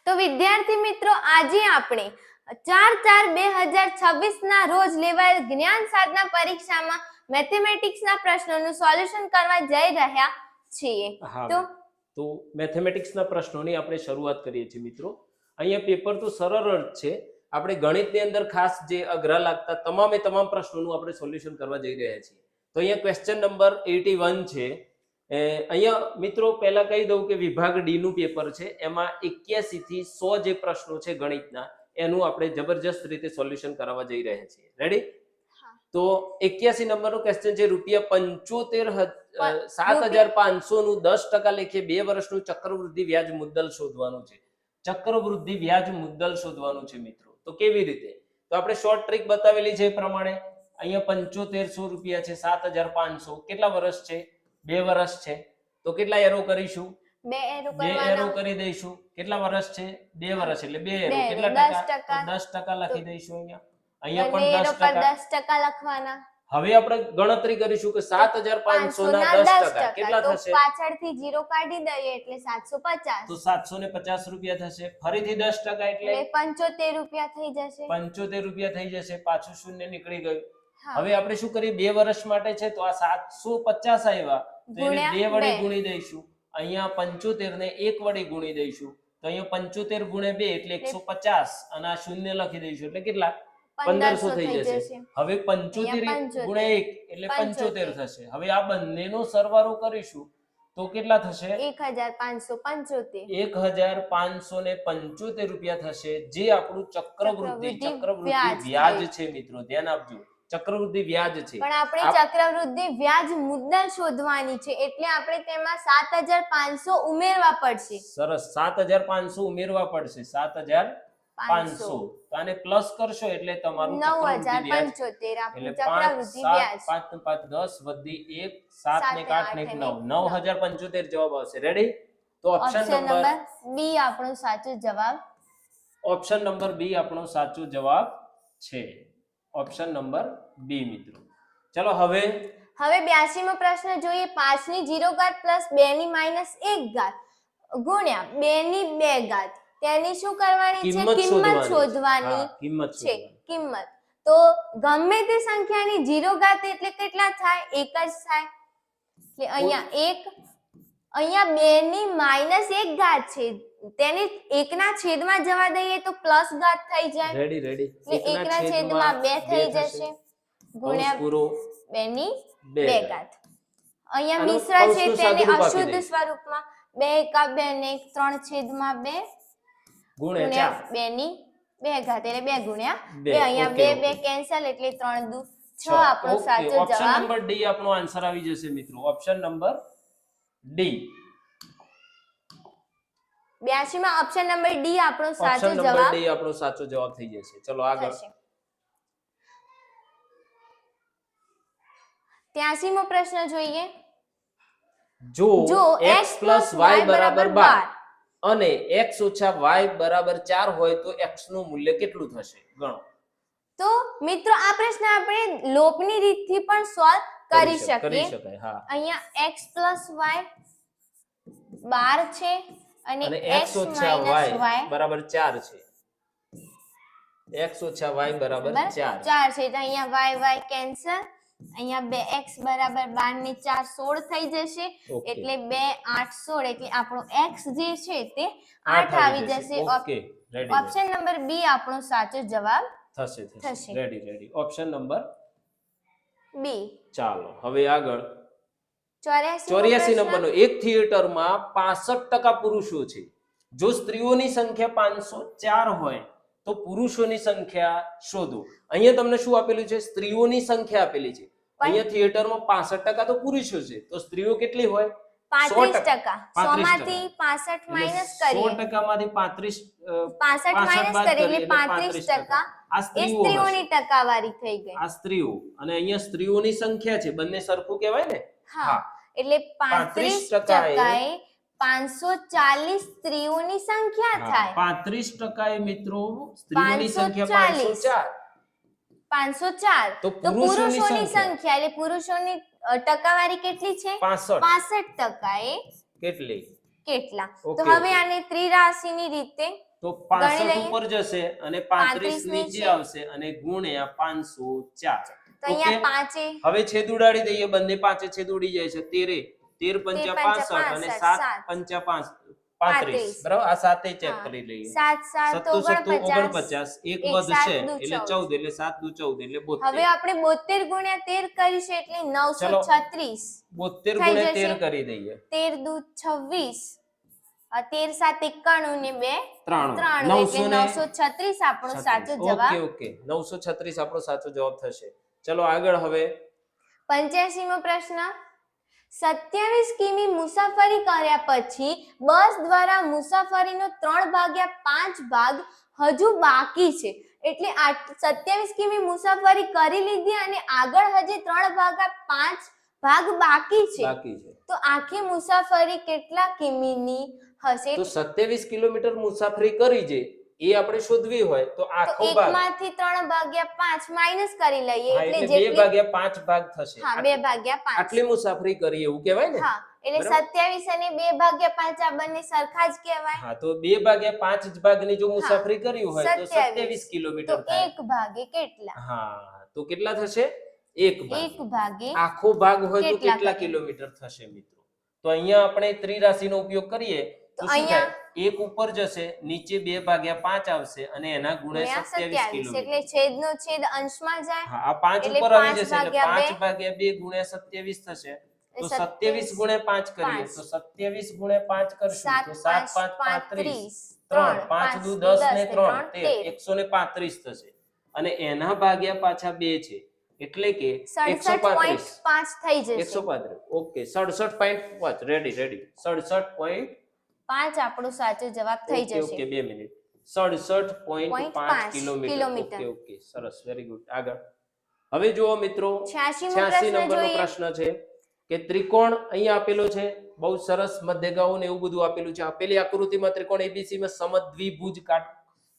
તો વિદ્યાર્થી મિત્રો આજે આપણે 4/4/2026 ના રોજ લેવાયેલ જ્ઞાન સાધના પરીક્ષામાં મેથેમેટિક્સના પ્રશ્નોનું સોલ્યુશન કરવા જઈ રહ્યા છીએ। તો મેથેમેટિક્સના પ્રશ્નોની આપણે શરૂઆત કરીએ છીએ મિત્રો। અહીંયા પેપર તો સરળ જ છે, આપણે ગણિતની અંદર ખાસ જે અઘરા લાગતા તમામે તમામ પ્રશ્નોનું આપણે સોલ્યુશન કરવા જઈ રહ્યા છીએ। તો અહીંયા ક્વેશ્ચન નંબર 81 છે। અહીંયા મિત્રો પહેલા કહી દઉં કે વિભાગ ડી નું પેપર છે, એમાં 81 થી 100 જે પ્રશ્નો છે ગણિતના એનું આપણે જબરજસ્ત રીતે સોલ્યુશન કરવા જઈ રહ્યા છીએ। રેડી? તો 81 નંબરનો ક્વેશ્ચન છે, ₹75,000 નું 10% લેખે 2 વર્ષનું ચક્રવૃદ્ધિ વ્યાજ મુદ્દલ શોધવાનું છે। ચક્રવૃદ્ધિ વ્યાજ મુદ્દલ શોધવાનું છે મિત્રો। તો કેવી રીતે? તો આપણે શોર્ટ ટ્રીક બતાવેલી છે એ પ્રમાણે અહીંયા ₹7500 છે, 7,500 કેટલા વર્ષ છે? 2 વર્ષ છે। તો કેટલા એરો કરીશું? 2 એરો કરી દઈશું। કેટલા વર્ષ છે? 2 વર્ષ એટલે 2 એરો કેટલા ટકા? 10% લખી દઈશું। અહીંયા પણ 10% લખવાના। હવે આપણે ગણતરી કરીશું કે 7,500 ના 10% કેટલા થશે? પાછળથી 0 કાઢી દઈએ એટલે 750, તો ₹750 થશે। ફરીથી 10% એટલે ₹75 થઈ જશે। ₹75 થઈ જશે, પાછું શૂન્ય નીકળી ગયું। હવે આપણે શું કરીએ? 2 વર્ષ માટે છે તો આ 750 આવ્યા તો એને 2 વડે ગુણી દઈશું। અહીંયા 75 ને 1 વડે ગુણી દઈશું તો અહીંયા 75 ગુણ્યા 2 એટલે 150 અને આ શૂન્ય લખી દઈશું એટલે કેટલા? 1500 થઈ જશે। હવે 75 ગુણ્યા 1 એટલે 75 થશે। હવે આ બંનેનો સરવાળો કરીશું તો કેટલા થશે? 1,575 થશે, જે આપણું ચક્રવૃદ્ધિ વ્યાજ છે મિત્રો। ધ્યાન આપજો, ચક્રવૃદ્ધિ વ્યાજ છે, પણ આપણે ચક્રવૃદ્ધિ વ્યાજ મુદ્દલ શોધવાની છે એટલે આપણે તેમાં 7,500 ઉમેરવા પડશે। સરસ, 7,500 ઉમેરવા પડશે। 7,500 તો આને પ્લસ કરશો એટલે તમારું 9,075 આપણું ચક્રવૃદ્ધિ વ્યાજ। 5 5 10 વધી 1 7 ને 8 ને 9 9,075 જવાબ આવશે। રેડી? તો ઓપ્શન નંબર બી આપણો સાચો જવાબ। ઓપ્શન નંબર બી આપણો સાચો જવાબ છે। ઓપ્શન નંબર બી મિત્રો। ચલો હવે 82મો પ્રશ્ન જોઈએ। 5 ની 0 ઘાત પ્લસ 2 ની -1 ઘાત ગુણ્યા 2 ની 2 ઘાત તેની શું કરવાની છે? કિંમત શોધવાની છે। કિંમત તો ગમે તે સંખ્યાની 0 ઘાત એટલે કેટલા થાય? 1 જ થાય। એટલે અહીંયા 1, અહીંયા 2 ની -1 ઘાત છે, તેને 1 ના છેદમાં જવા દઈએ તો પ્લસ ઘાત થઈ જાય। રેડી? એટલે 1 ના છેદમાં 2 થઈ જશે ગુણ્યા 2 ની 2 ઘાત। અહીંયા મિશ્ર છે તેને અશુદ્ધ સ્વરૂપમાં 2 એકા 2 ને 3 છેદમાં 2 ગુણ્યા 2 ની 2 ઘાત એટલે 2 ગુણ્યા 2। અહીંયા 2 2 કેન્સલ એટલે 3 દુ 6 આપણો સાચો જવાબ। ઓપ્શન નંબર ડી આપણો આન્સર આવી જશે મિત્રો। Option number D. 82 માં ઓપ્શન નંબર ડી આપણો સાચો જવાબ। ઓપ્શન નંબર ડી આપણો સાચો જવાબ થઈ જશે। ચલો આગળ 83મો પ્રશ્ન જોઈએ। જો x + y = 12 અને x - y = 4 હોય તો x નું મૂલ્ય કેટલું થશે? ગણો। તો મિત્રો આ પ્રશ્ન આપણે લોપની રીતથી પણ સોલ્વ કરી શકીએ। અહીંયા x + y 12 છે અને x - y = 4 છે। x - y = 4 છે તો અહીંયા y કેન્સલ। અહીંયા 2x = 12 ની 4 16 થઈ જશે એટલે 2 8 16 એટલે આપણો x જે છે તે 8 આવી જશે। ઓપ્શન નંબર બી આપણો સાચો જવાબ થશે। રેડી? Option number B. ચાલો હવે આગળ 84 નંબરનો, એક થિયેટરમાં 65% પુરુષો છે, જો સ્ત્રીઓની સંખ્યા 504 હોય તો પુરુષોની સંખ્યા શોધો। અહીંયા તમને શું આપેલું છે? સ્ત્રીઓની સંખ્યા આપેલી છે। અહીંયા થિયેટરમાં 65% તો પુરુષો છે, તો સ્ત્રીઓ કેટલી હોય? 35%। 100 માંથી 65 માઈનસ કરીએ 100% માંથી 65 માઈનસ કરીએ એટલે 35% આ એ સ્ત્રીઓની ટકાવારી થઈ ગઈ। આ સ્ત્રીઓ અને અહીંયા સ્ત્રીઓની સંખ્યા છે, બંને સરખું કહેવાય ને? હા, એટલે 35% એ 540 સ્ત્રીઓની સંખ્યા થાય। 35% એ મિત્રો સ્ત્રીઓની સંખ્યા 504 તો પુરુષોની સંખ્યા એટલે પુરુષોની ટકાવારી કેટલી છે? 65% એ કેટલા? તો હવે આને ત્રિરાશીની રીતે તો ગણી 65 લઈએ. ઉપર જશે અને 35 નીચે આવશે અને ગુણ્યા 504. તો અહીંયા ઓકે, પાંચે હવે છેદ ઉડાડી દઈએ, બંને પાંચે છેદ ઉડી જાય છે. 13 પંચા 65 અને 7 પંચા 35, બરાબર. આ સાતે ચેક હા. કરી લઈએ. 7 7 સત્તો સત્તો 49, એક એક વધશે સાત દુ એટલે 14, એટલે 7 દુ 14 એટલે 72. હવે આપણે 72 ગુણ્યા 13 કરીશું એટલે 936 72 થઈ ગુણ્યા જશે. 13 કરી દઈએ. 13 દુ 26 13 7 91 ને 2 93 93 એટલે 936 આપણો સાચો જવાબ. ઓકે 936 આપણો સાચો જવાબ થશે. ચલો આગળ. હવે 85મો પ્રશ્ન 27 કિમી મુસાફરી કર્યા પછી બસ દ્વારા મુસાફરીનો 3/5 ભાગ હજુ બાકી છે. એટલે 27 કિમી મુસાફરી કરી લીધી અને આગળ હજી 3/5 ભાગ બાકી છે. તો આખી મુસાફરી કેટલા કિમીની હશે? તો 27 કિલોમીટર મુસાફરી કરી છે એ આપણે શોધવી હોય તો આખો તો ભાગ એકમાંથી 3/5 માઈનસ કરી લઈએ હા, એટલે એટલે 2/5 ભાગ થશે. હા 2/5 આટલી મુસાફરી કરી એવું કહેવાય ને. હા એટલે 27 અને 2/5 આ બંને સરખા જ કહેવાય. હા, તો 2/5 જ ભાગની જો મુસાફરી કરી હોય તો 27 કિલોમીટર તો થાય. એક ભાગે કેટલા? હા, તો કેટલા થશે? એક ભાગે આખો ભાગ હોય તો કેટલા કિલોમીટર થશે મિત્રો? તો અહીંયા આપણે ત્રિરાશિનો ઉપયોગ કરીએ તો શું થાય? એક ઉપર જશે, નીચે 2/5 આવશે અને એના ગુણ્યા 27 કિલોમીટર. એટલે છેદનો છેદ અંશમાં જાય. હા, આ 5 ઉપર આવી જશે એટલે 5/2 ગુણ્યા 27 થશે. તો 27 ગુણ્યા 5 કરીએ તો 27 ગુણ્યા 5 કરશું તો 7 5 35, 3 5 દુ 10 ને 3 13, 135 થશે. અને એના ભાગ્યા પાછા 2 છે એટલે કે 67.5 થઈ જશે. 135. ઓકે, 67.5. રેડી 67.5 આપણો સાચો જવાબ થઈ જશે. Okay 2 minute. 67.5 kilometre. Kilometre. Okay સરસ, વેરી ગુડ. આગળ. હવે જુઓ મિત્રો 86મો 86 પ્રશ્ન નંબરનો જોઈએ. પ્રશ્ન છે કે ત્રિકોણ અહીંયા આપેલો છે, બહુ સરસ મધ્યગાઓ ને એવું બધું આપેલું છે. આપેલી આકૃતિમાં ત્રિકોણ ABC માં સમદ્વિભુજ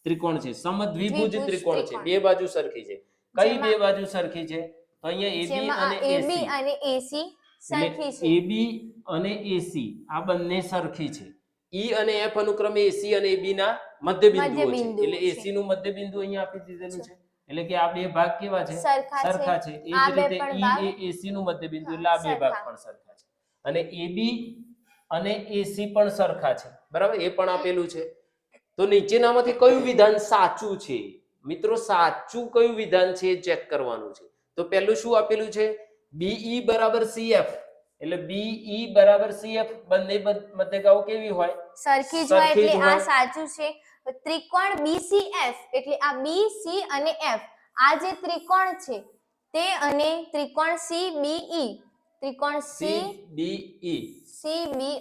ત્રિકોણ છે. સમદ્વિભુજ ત્રિકોણ છે, બે બાજુ સરખી છે. કઈ બે બાજુ સરખી છે? તો અહીંયા AB અને AC સરખી છે. AB અને AC આ બંને સરખી છે. E અને F અનુક્રમે AC અને AB ના મધ્યબિંદુઓ છે. એટલે AC નું મધ્યબિંદુ અહીંયા આપી દીધેલું છે. એટલે કે આ બે ભાગ કેવા છે? સરખા છે. એ જ રીતે E એ AC નું મધ્યબિંદુ એટલે આ બે ભાગ પણ સરખા છે. અને AB અને AC પણ સરખા છે. બરાબર? એ પણ આપેલું છે. તો નીચેનામાંથી કયું વિધાન સાચું છે? મિત્રો સાચું કયું વિધાન છે એ ચેક કરવાનું છે. તો પહેલું શું આપેલું છે? BE = CF. એટલે BE = CF બંને મધ્યગાઓ કેવી હોય? સરખી જ હોય એટલે આ સાચું છે. ત્રિકોણ BCF એટલે આ BC અને F આ જે ત્રિકોણ છે તે અને ત્રિકોણ CBE ત્રિકોણ CBE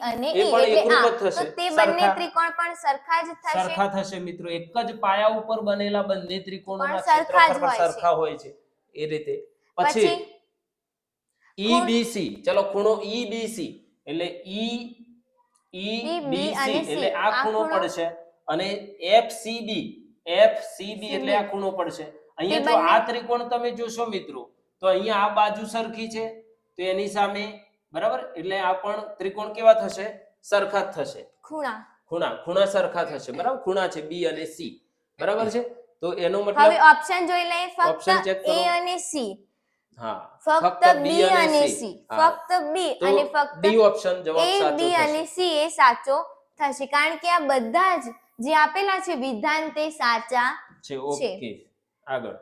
અને E એટલે આ તો તે બંને ત્રિકોણ પણ સરખા જ થશે. સરખા થશે મિત્રો. એક જ પાયા ઉપર બનેલા બંને ત્રિકોણોના ક્ષેત્રફળ સરખા હોય છે. એ રીતે પછી EBC, ચલો ખૂણો EBC એટલે EBC એટલે આ ખૂણો પડશે અને FCB એટલે આ ખૂણો પડશે. અહીંયા જો આ ત્રિકોણ તમે જોશો મિત્રો તો અહીંયા આ બાજુ સરખી છે તો એની સામે બરાબર એટલે આ પણ ત્રિકોણ કેવા થશે? સરખા જ થશે. ખૂણા સરખા થશે. બરાબર? ખૂણા છે B અને C. બરાબર છે? તો એનો મતલબ હવે ઓપ્શન જોઈ લઈએ. ફક્ત A અને C. હા, ફક્ત B અને C. ફક્ત B અને ફક્ત D ઓપ્શન જવાબ સાચો A, B અને C એ સાચો થશે કારણ કે આ બધા જ જે આપેલા છે વિધાન તે સાચા છે. ઓકે આગળ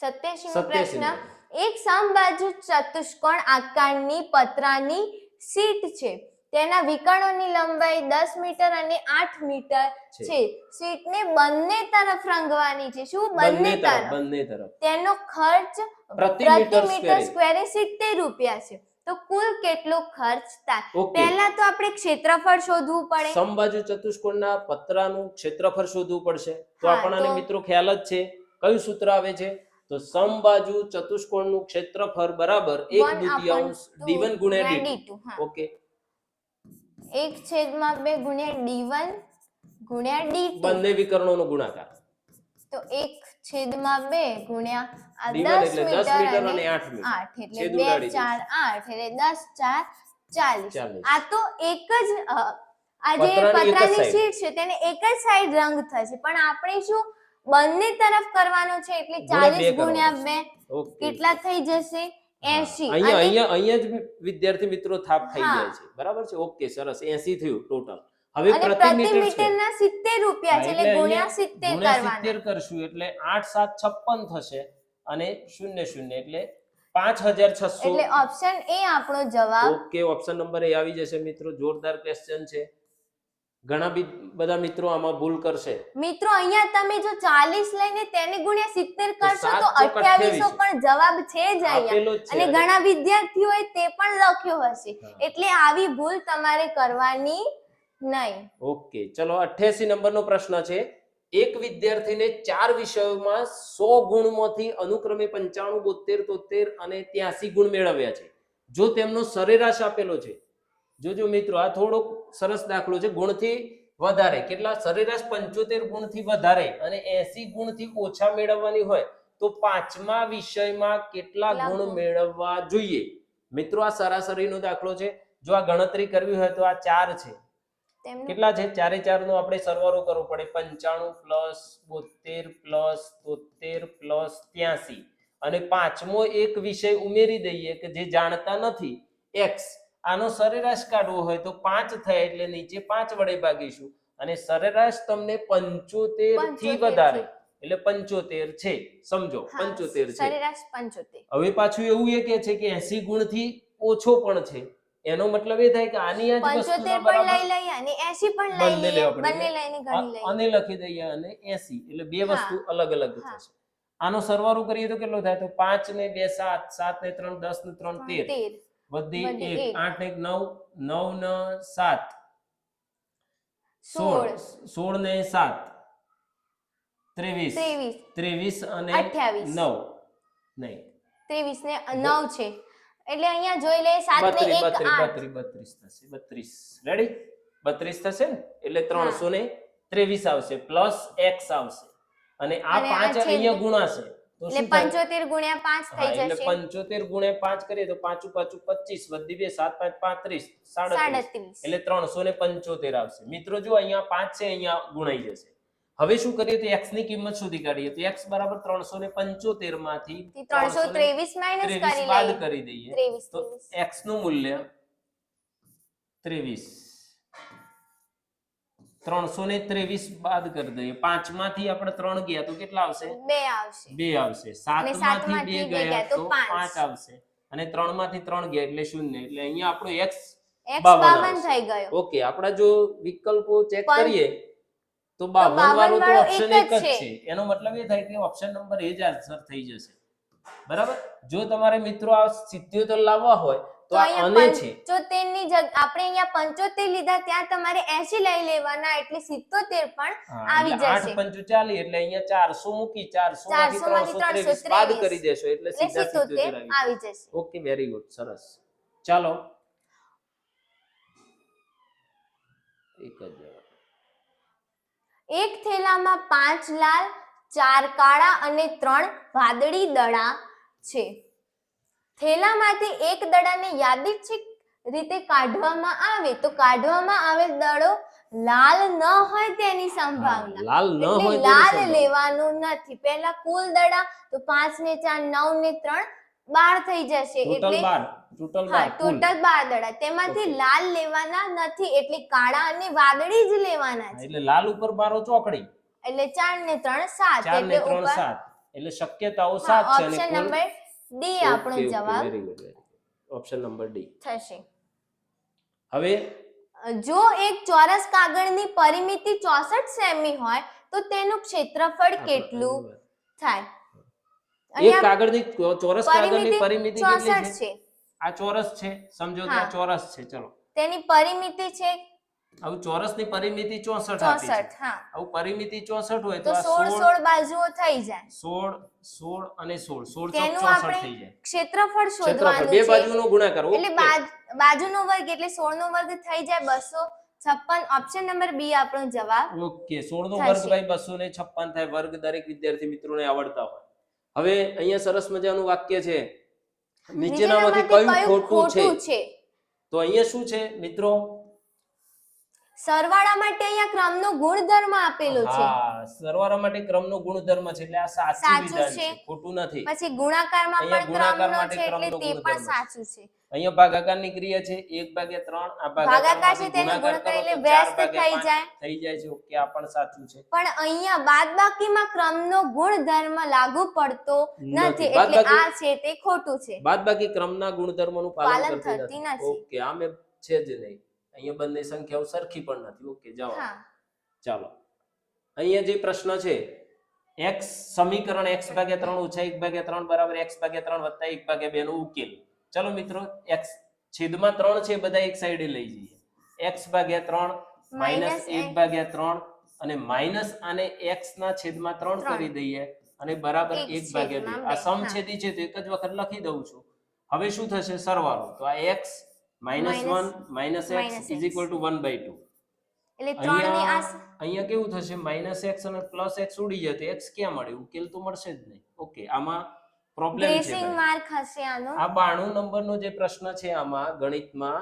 87મો પ્રશ્ન એક સમબાજુ ચતુષ્કોણ આકારની પતરાની શીટ છે. તેના વિકર્ણોની લંબાઈ 10 મીટર અને 8 મીટર છે. શીટને બંને તરફ રંગવાની છે. શું? બંને તરફ. તેનો ખર્ચ પ્રતિ મીટર સ્ક્વેરે 70 રૂપિયા છે. તો કુલ કેટલો ખર્ચ થાય? પહેલા તો આપણે ક્ષેત્રફળ શોધવું પડે. સમબાજુ ચતુષ્કોણના પતરાનું ક્ષેત્રફળ શોધવું પડશે. તો આપણને મિત્રો ખ્યાલ જ છે કયું સૂત્ર આવે છે? તો સમબાજુ ચતુષ્કોણનું ક્ષેત્રફળ બરાબર 1/2 d1 ગુણ્યા d2. ઓકે 1/2 ગુણ્યા d1 ગુણ્યા d2 બંને વિકર્ણોનો ગુણાકાર. તો 1/2 ગુણ્યા આ 10 મીટર અને 8 એટલે 2 4 8 એટલે 10 4 40. આ તો એક જ આ જે પતરાની એક જ પતરાની side. શીટ છે તેને એક જ સાઈડ રંગ થશે, પણ આપણે શું બંને તરફ કરવાનો છે એટલે ગુણ્યા 40 બે કરવાનો ગુણ્યા 2 ઓકે કેટલા થઈ જશે? 80. અહીંયા અને અહીંયા અહીંયા જ વિદ્યાર્થી મિત્રો થાપ થઈ હા. જાય છે, બરાબર છે. ઓકે, સરસ. 80 થયું ટોટલ. હવે અને પ્રતિ પ્રતિ મીટર છે. મીટરના 70 રૂપિયા છે, એટલે ગુણ્યા 70 ગુણ્યા કરવાના. 70 કરશું એટલે 8 7 56 થશે અને 0 0 એટલે 5600. એટલે ઓપ્શન એ આપણો જવાબ. ઓકે, ઓપ્શન નંબર એ આવી જશે મિત્રો. જોરદાર ક્વેશ્ચન છે. ઘણા બધા મિત્રો આમાં ભૂલ કરશે. મિત્રો અહીંયા તમે જો 40 લઈને તેને ગુણ્યા 70 કરશો તો સાત ચોક 2800 પણ જવાબ છે જ અહીંયા. આપેલો જ છે. અને ઘણા વિદ્યાર્થીઓએ તે પણ લખ્યો હશે, હા. એટલે આવી ભૂલ તમારે કરવાની નહીં. ઓકે, ચલો 88 નંબરનો પ્રશ્ન છે. એક વિદ્યાર્થીને 4 વિષયોમાં 100 ગુણમાંથી અનુક્રમે 95 72 73 અને 83 ગુણ મેળવ્યા છે. જો તેમનો સરેરાશ આપેલો છે, જોજો મિત્રો આ થોડો સરસ દાખલો છે. ગુણથી વધારે કેટલા? સરેરાશ 75 ગુણથી વધારે અને 80 ગુણથી ઓછા મેળવવાની હોય તો પાંચમા વિષયમાં કેટલા ગુણ મેળવવા જોઈએ? મિત્રો આ સરાસરીનો દાખલો છે. જો આ ગણતરી કરવી હોય તો આ 4 છે. કેટલા છે? 4 એ 4 નો આપણે સરવાળો કરવો પડે. 95 + 72 + 73 + 83 અને પાંચમો એક વિષય ઉમેરી દઈએ કે જે જાણતા નથી, x. આનો સરેરાશ કાઢવો હોય તો 5 થાય એટલે નીચે 5 વડે ભાગીશું અને સરેરાશ તમને 75 થી વધારે એટલે 75 છે. સમજો 75 છે. સરેરાશ 75. હવે પાછું એવું એ કે છે કે 80 ગુણથી ઓછો પણ છે. એનો મતલબ એ થાય કે આની આ જ 75 વસ્તુના પણ લઈ લઈએ અને 80 પણ લઈ બંને લઈએ, લેવા પડે. બંને લઈને ગણી લઈએ અને લખી દઈએ અને 80 એટલે બે વસ્તુ અલગ અલગ હા. થશે. આનો સરવાળો કરીએ તો કેટલો થાય? તો 5 ને 2 7, 7 ને 3 10 ને 3 13, વધી 1, 8 ને 9, 9 ને 7 16, 16 ને 7 23, 23 અને 28. 9 નહીં 23 ને 9 છે એટલે અહીંયા જોઈ લે 7 ને 1 8 32 થશે. 32 રેડી? 32 થશે ને એટલે 323 આવશે પ્લસ x આવશે અને આ અને આ 5 છે અહીંયા ગુણાશે તો એટલે શું થાય? 75 ગુણ્યા 5 હા, થઈ એટલે જશે 75 ગુણ્યા 5 કરીએ તો 5 5 25 વધી 2 7 5 35 37 એટલે 375 આવશે. મિત્રો જો અહીંયા 5 છે, અહીંયા ગુણાઈ જશે. હવે શું કરીએ તો x ની કિંમત શોધી કાઢીએ તો x બરાબર 375 માંથી 323 માઈનસ 23 કરી બાદ લઈએ. કરી દઈએ 23 તો x નું મૂલ્ય 23 323 બાદ કરી દઈએ. 5 માંથી આપણે 3 ગયા તો કેટલા આવશે? 2 આવશે 2 આવશે. 7 માંથી 2 ગયા તો 5 આવશે અને 3 માંથી 3 ગયા એટલે 0 એટલે અહીંયા આપણો x x 52 52 થઈ ગયો. ઓકે, આપડા જો વિકલ્પો ચેક પણ કરીએ તો 52 વાળો તો ઓપ્શન એક જ છે. છે. એનો મતલબ એ થાય કે ઓપ્શન નંબર એ જ આન્સર થઈ જશે. બરાબર? જો તમારે મિત્રો આ 77 લાવવા હોય તો આ અને છે 75 ની આપણે અહીંયા 75 લીધા, ત્યાં તમારે 80 લઈ લેવાના એટલે 77 પણ આવી જશે. 8 5 40 એટલે અહીંયા 400 મૂકી 400 માંથી 323 બાદ કરી દેશો એટલે સીધા 77 આવી જશે. ઓકે, વેરી ગુડ, સરસ. ચાલો એક જ જવાબ. એક થેલામાં 5 લાલ 4 કાળા અને 3 વાદળી દડા છે. થેલામાંથી એક દડાને યાદચ્છિક રીતે કાઢવામાં આવે તો કાઢવામાં આવેલ દડો લાલ ન હોય તેની સંભાવના. લાલ ન એટલે હોય લાલ લેવાનું નથી. પહેલા કુલ દડા તો 5 ને 4 9 ને 3 12 થઈ જશે એટલે ટોટલ હા ટોટલ 12 દડા. તેમાંથી લાલ લેવાના નથી એટલે કાળા અને વાદળી જ લેવાના છે. એટલે લાલ ઉપર 12 ચોકડી એટલે 4 ને 3 7 4 ને એટલે 3 ઉપર 7 એટલે શક્યતાઓ 7 છે અને ઓપ્શન કુલ નંબર ડી આપણો જવાબ very good. Option number D થશે. હવે જો એક ચોરસ કાગળની પરિમિતિ 64 સેમી હોય તો તેનું ક્ષેત્રફળ કેટલું થાય? એક કાગળની ચોરસ કાગળની પરિમિતિ કેટલી 64 છે? આ ચોરસ છે, સમજો કે આ ચોરસ છે. ચલો તેની પરિમિતિ છે આવું ચોરસની પરિમિતિ 64 આપી છે. 64. હા આવું પરિમિતિ 64 હોય તો તો આ 16 બાજુઓ થઈ જાય. 16 અને 16 16 તેનું 64 આપણે થઈ જાય. ક્ષેત્રફળ ક્ષેત્રફળ શોધવાનું બે છે બાજુનો ગુણાકાર. એટલે બાજુનો વર્ગ એટલે 16 નો વર્ગ થઈ જાય 256. ઓપ્શન નંબર બી આપણો જવાબ ઓકે 16 નો વર્ગ ભાઈ 256 થાય. વર્ગ દરેક વિદ્યાર્થી મિત્રોને આવડતા હોય. હવે અહીંયા સરસ મજાનું વાક્ય છે, નીચેનામાંથી કયું ખોટું છે? તો અહીંયા શું છે મિત્રો? સરવાળા માટે અહીંયા ક્રમનો ગુણધર્મ આપેલો છે. હા, સરવાળા માટે ક્રમનો ગુણધર્મ છે એટલે આ સાચું સાચું વિધાન છે. છે, ખોટું નથી. પછી ગુણાકારમાં અહીંયા પણ ગુણાકાર ક્રમનો માટે છે એટલે ક્રમનો તે ગુણધર્મ પણ છે. સાચું છે. અહીંયા ભાગાકારની ક્રિયા છે 1/3 આ ભાગાકાર છે ભાગાકારમાંથી તેનો ગુણાકાર ગુણાકાર કરો એટલે તો વ્યસ્ત 4/5 થઈ જાય. થઈ જાય છે. ઓકે, આ પણ સાચું છે. પણ અહીંયા બાદબાકીમાં ક્રમનો ગુણધર્મ લાગુ પડતો નથી નથી. એટલે બાદબાકી- આ છે તે ખોટું છે. બાદબાકી ક્રમના ગુણધર્મોનું પાલન પાલન કરતી થતી નથી. નથી. ઓકે, આ મેં છે જ નહીં. અહીંયા બંને સંખ્યાઓ સરખી પણ નથી. ઓકે, જવાબ. હા ચાલો, અહીંયા જે પ્રશ્ન છે x સમીકરણ x/3 - 1/3 બરાબર x/3 વત્તા 1/2 નો ઉકેલ. ચલો મિત્રો, x છેદમાં 3 છે બધા એક સાઈડે લઈ જઈએ. x/3 માઈનસ 1/3 અને માઈનસ આને x ના છેદમાં 3 કરી દઈએ અને બરાબર 1/2. આ સમછેદી છે તો એક જ વખત લખી દઉં છું. હવે શું થશે? સરવાળો. તો આ x - 1 - x = 1/2. એટલે 3 ની આ અહીંયા કેવું થશે? -x અને +x ઉડી જાય તો x ક્યાં મળે? ઉકેલ તો મળશે જ નહીં. ઓકે, આમાં પ્રોબ્લેમ છે ગ્રેસિંગ ભાઈ. માર્ક હશે આનો. આ 92 નંબરનો જે પ્રશ્ન છે આમાં ગણિતમાં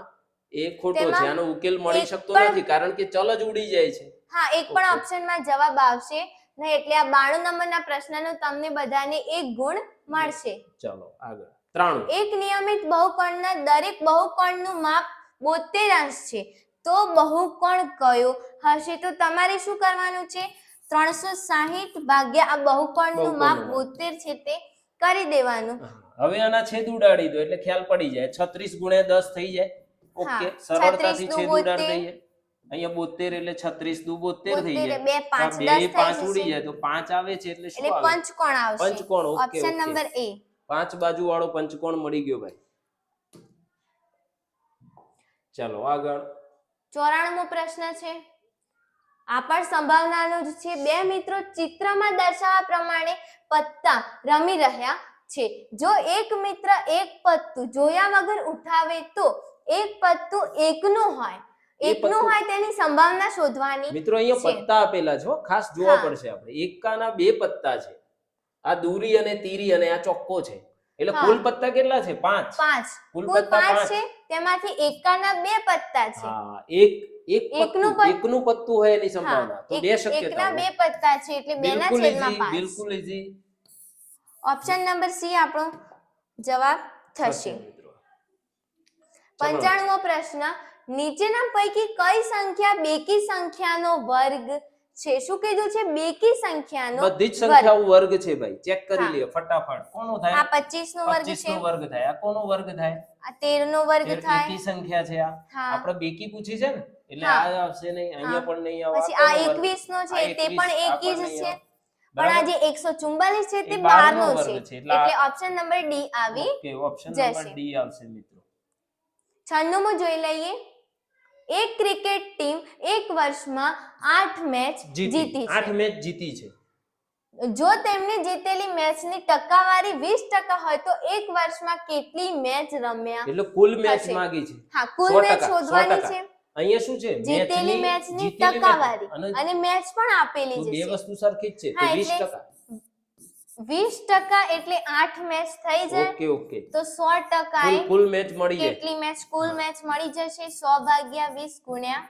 એ ખોટો છે. તેમાં આનો ઉકેલ મળી એક શકતો પણ- નથી કારણ કે ચલ જ ઉડી જાય છે. હા, એક પણ Okay. ઓપ્શનમાં જવાબ આવશે નહીં એટલે આ 92 નંબરના પ્રશ્નનો તમને બધાને 1 ગુણ મળશે. ચાલો આગળ. 93. એક નિયમિત બહુકોણના દરેક બહુકોણનું માપ 72 અંશ છે તો બહુકોણ કયો હશે? તો તમારે શું કરવાનું છે? 360 ભાગ્યા આ બહુકોણનું માપ બહુકોણનું 72 છે તે કરી દેવાનું. હવે આના છેદ ઉડાડી દો એટલે ખ્યાલ પડી જાય. 36 × 10 થઈ જાય. ઓકે, હા, સરળતાથી 36 છેદ દુ ઉડાડી 72. દઈએ. અહીંયા 72 એટલે 36 દુ 72 થઈ જાય. 2 5 બે 10 5 થઈ ઉડી જશે જાય તો 5 આવે છે એટલે શું એટલે આવે? પંચકોણ આવશે. પંચકોણ. Okay, option okay. Number A. 5 બાજુ વાળો પંચકોણ મળી ગયો ભાઈ. ચાલો આગળ. 94મો પ્રશ્ન છે. આ પણ સંભાવનાનો જ છે. બે મિત્રો ચિત્રમાં દર્શાવ્યા પ્રમાણે પત્તા રમી રહ્યા છે. જો એક મિત્ર એક પત્તું જોયા વગર ઉઠાવે તો એક પત્તું એકનું હોય. એકનું પત્તું- હોય તેની સંભાવના શોધવાની. મિત્રો અહીંયા છે. પત્તા આપેલા છે હો, ખાસ જોવા હા. પડશે આપણે. એકાના 2 પત્તા છે. આ દૂરી અને તીરી અને આ ચોક્કો છે. એટલે હા. કુલ પત્તા કેટલા છે? 5. 5 કુલ કુલ પત્તા 5 5. છે તેમાંથી એકાના 2 પત્તા છે. હા, એકનું પત્તું હોય એની સંભાવના. તો બે એકના શક્યતાઓ. 2 પત્તા છે એટલે 2 ના બિલકુલ છેદમાં easy, 5. બિલકુલ easy ઓપ્શન નંબર સી આપણો જવાબ થશે. મિત્રો. 95મો પ્રશ્ન. નીચેના પૈકી કઈ સંખ્યા બેકી સંખ્યાનો વર્ગ છે? શું કીધું છે? બેકી સંખ્યાનો બધી જ વર્ગ. સંખ્યાઓ વર્ગ છે ભાઈ. ચેક કરી હા. લ્યો ફટાફટ. કોનો આ થાય? 25 નો વર્ગ 25 છે. નો વર્ગ થાય. આ કોનો વર્ગ થાય? આ 13 નો વર્ગ એકી થાય. સંખ્યા છે આ. હા. આપણે બેકી પૂછી છે ને એટલે હા. આ આવશે નહીં, અહીંયા હા. પણ નહીં આવે. પછી આ 21 નો છે તે પણ એકી જ છે. પણ આ જે 144 છે તે એ 12 નો વર્ગ છે છે. એટલે એટલે ઓપ્શન નંબર ડી આવી ઓકે, ઓપ્શન જશે. નંબર ડી આવશે મિત્રો. 96મો જોઈ લઈએ. એક ક્રિકેટ ટીમ એક વર્ષમાં 8 મેચ જીતી 8 છે. મેચ જીતી છે. જો તેમને જીતેલી મેચની ટકાવારી 20% હોય તો એક વર્ષમાં કેટલી મેચ રમ્યા? એટલે કુલ મેચ થશે. માંગી છે. હા, કુલ 100%, મેચ શોધવાની 100%. છે. અહીંયા શું છે? જીતેલી મેચની જીતેલી ટકાવારી અને અને મેચ પણ આપેલી તો જ બે છે. વસ્તુ સરખી જ છે. તો હા, 20%. 20% એટલે 8 મેચ થઈ જાય ઓકે, ઓકે. તો 100% એ કુલ મેચ મળી જાય. કેટલી મેચ? કુલ મેચ મળી જશે 100 ભાગ્યા 20 ગુણ્યા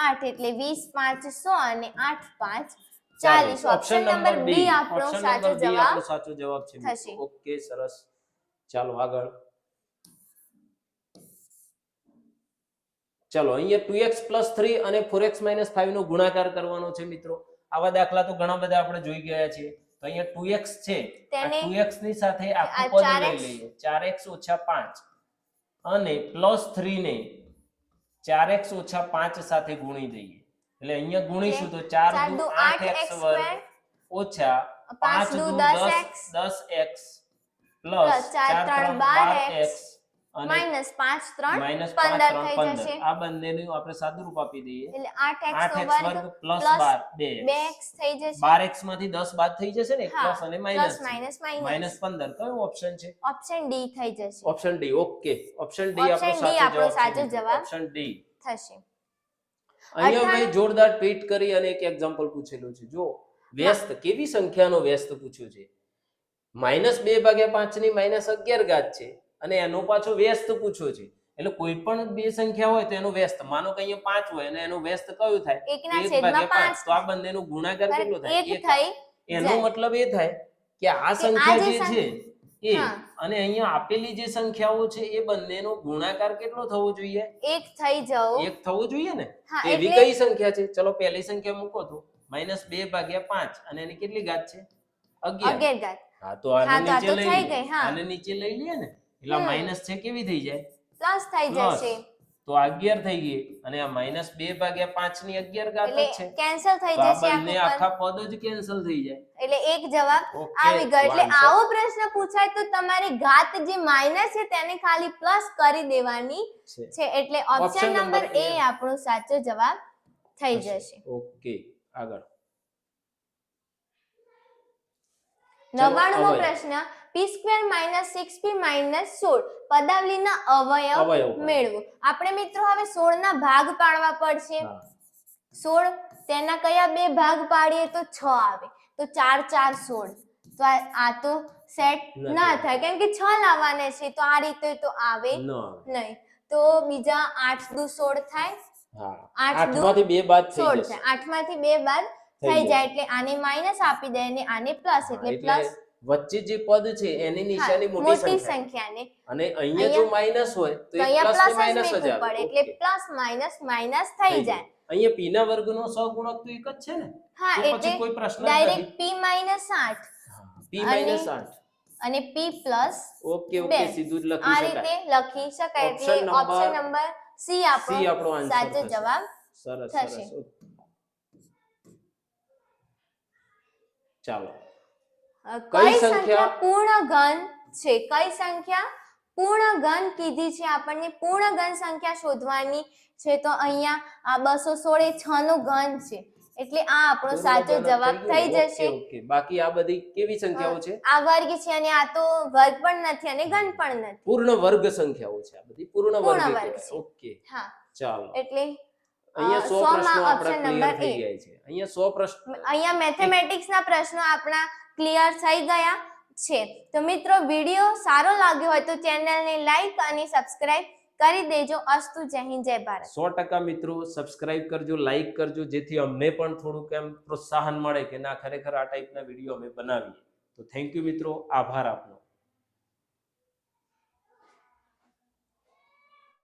8 એટલે 20 5 100 અને 8 5 40. ઓપ્શન નંબર બી આપણો ઓપ્શન સાચો નંબર B જવાબ આપણો સાચો જવાબ છે મિત્રો. થશે. ઓકે, સરસ. ચાલો આગળ. ચાલો અહીંયા 2x + 3 અને 4x - 5 નો ગુણાકાર કરવાનો છે મિત્રો. આવા દાખલા તો ઘણા બધા આપણે જોઈ ગયા છીએ. તો અહીંયા 2x છે, આ તેને 2x ની સાથે આખું આ પદ 4x લઈ લઈએ. 4x - 5 અને +3 ને 4x - 5 સાથે ગુણી દઈએ. એટલે અહીંયા ગુણીશું તો 4 દુ 8x² ઓછા 5 દુ 10x 10x પ્લસ 4 3 12x અને માઈનસ 5 3 માઈનસ 15 5 થઈ 3 જશે 15. આ બંનેનું આપણે સાદુરૂપ આપી દઈએ. એટલે 8x નો 8x વર્ગ વર્ગ પ્લસ પ્લસ 12 2x થઈ જશે. 12x માંથી 10 બાદ થઈ જશે ને, હા, પ્લસ અને પ્લસ માઈનસ માઈનસ -15. કયો ઓપ્શન છે? ઓપ્શન ડી થઈ જશે. Option D. Okay, option D option D આપણો આપણો સાચો સાચો જવાબ જવાબ છે. Option D. થશે. અહીંયા ભાઈ જોરદાર ટ્વીટ કરી અને એક એક્ઝામ્પલ પૂછેલું છે. જો વ્યસ્ત કેવી સંખ્યાનો વ્યસ્ત પૂછ્યો છે. -2/5 ની -11 ઘાત છે અને એનો પાછો વ્યસ્ત પૂછ્યો છે. એટલે કોઈ પણ બે સંખ્યા હોય તો એનો વ્યસ્ત, માનો કે અહીંયા 5 હોય અને એનો વ્યસ્ત કયું થાય? 1 1 છેદમાં ભાગ્યા 5. 5 તો આ બંનેનો ગુણાકાર કેટલો થાય? 1 1 થાય. થઈ એનો જાય. મતલબ એ થાય કે આ કે સંખ્યા આ જે જે છે એ હા. અને અહીંયા આપેલી જે સંખ્યાઓ છે એ બંનેનો ગુણાકાર કેટલો થવો જોઈએ? 1 થઈ જવું. 1 થવો જોઈએ ને. હા, તો એવી એટલે કઈ સંખ્યા છે? ચલો પહેલી સંખ્યા મૂકો તો -2 ભાગ્યા 5 અને એની કેટલી ઘાત છે? 11. 11 ઘાત. હા તો આને હા, તો આ નીચે તો લઈ થઈ લે. ગઈ, હા. આને નીચે લઈ લે ને એટલે માઈનસ છે કેવી થઈ જાય? પ્લસ થઈ પ્લસ. જશે. તો આ 11 થઈ ગઈ અને આ -2 ભાગ્યા 5 ની 11 ઘાત જ છે. એટલે કેન્સલ થઈ તો આ જશે બંને આખું આખા પદ જ કેન્સલ થઈ જાય. એટલે એક જવાબ Okay, આવી ગયો. એટલે answer. આવો પ્રશ્ન પૂછાય તો તમારે ઘાત જે માઈનસ છે તેને ખાલી પ્લસ કરી દેવાની છે. છે. એટલે Option option number number A A. આપણો સાચો જવાબ થઈ જશે. ઓકે આગળ 99મો અવયવ. પ્રશ્ન p² - 6p - 16 પદાવલીના અવયવ અવયવ. મેળવો. આપણે મિત્રો હવે 16 ના ભાગ પાડવા પડશે. હા 16 તેના કયા બે ભાગ પાડીએ તો 6 આવે. તો 4 4 16. તો આ તો સેટ નથી. ના થાય કેમ કે 6 લાવવાના છે તો આ રીતે તો આવે ન આવે. નહીં. તો બીજા 8 દુ 16 થાય. હા 8 દુ 8 માંથી 2 બાદ થઈ 16 જશે. થાય. 8 માંથી 2 બાદ થઈ થઈ જાય. જાય એટલે આને માઈનસ આપી દે અને આને પ્લસ હા, એટલે એટલે પ્લસ વચ્ચે જે પદ છે એની નિશાની મોટી મોટી સંખ્યા સંખ્યાને અને અહીંયા જો માઈનસ હોય તો તો એક અહીંયા પ્લસ ને પ્લસ જ માઈનસ જ મૂકવું આવે. પડે એટલે Okay. પ્લસ માઈનસ થઈ થઈ જાય. અહીંયા p ના વર્ગનો સહગુણક તો એક જ છે ને. હા તો એટલે પછી કોઈ પ્રશ્ન જ ડાયરેક્ટ નથી. p - 8 હા, p અને - 8. અને p પ્લસ ઓકે બે. ઓકે સીધું જ લખી આ શકાય. રીતે લખી શકાય. Option એટલે number option number C C આપણો આપણો answer સાચો થશે. જવાબ સરસ થશે. સરસ. ચાલો કઈ કઈ સંખ્યા સંખ્યા પૂર્ણ ઘન છે? કઈ સંખ્યા પૂર્ણ ઘન કીધી છે? આપણને પૂર્ણ ઘન સંખ્યા શોધવાની છે. તો અહીંયા આ 216 એ 6 નો ઘન છે એટલે આ આપણો પૂર્ણ સાચો ગણક જવાબ થઈ થઈ ગયું ને? જશે. Okay okay. બાકી આ બધી કેવી સંખ્યાઓ છે? આ વર્ગ છે અને આ તો વર્ગ પણ નથી અને ઘન પણ નથી. પૂર્ણ વર્ગ સંખ્યાઓ છે આ બધી. પૂર્ણ પૂર્ણ વર્ગ વર્ગ કહેવાય. છે. ઓકે હા ચાલો એટલે અહીંયા 100 100 માં પ્રશ્નો આપણા option ક્લિયર number થઈ A. ગયા છે. અહીંયા 100 પ્રશ્ન અહીંયા મેથેમેટિક્સ ના પ્રશ્નો આપણા ક્લિયર થઈ ગયા છે. તો મિત્રો વિડિયો સારો લાગ્યો હોય તો ચેનલને લાઈક અને સબસ્ક્રાઇબ કરી દેજો. અસ્તુ જય હિન્દ જય ભારત. 100% મિત્રો સબસ્ક્રાઇબ કરજો, લાઈક કરજો, જેથી અમને પણ થોડુંક એમ પ્રોત્સાહન મળે કે ના ખરેખર આ ટાઈપના વિડીયો અમે બનાવીએ. તો થેન્ક યુ મિત્રો, આભાર આપનો.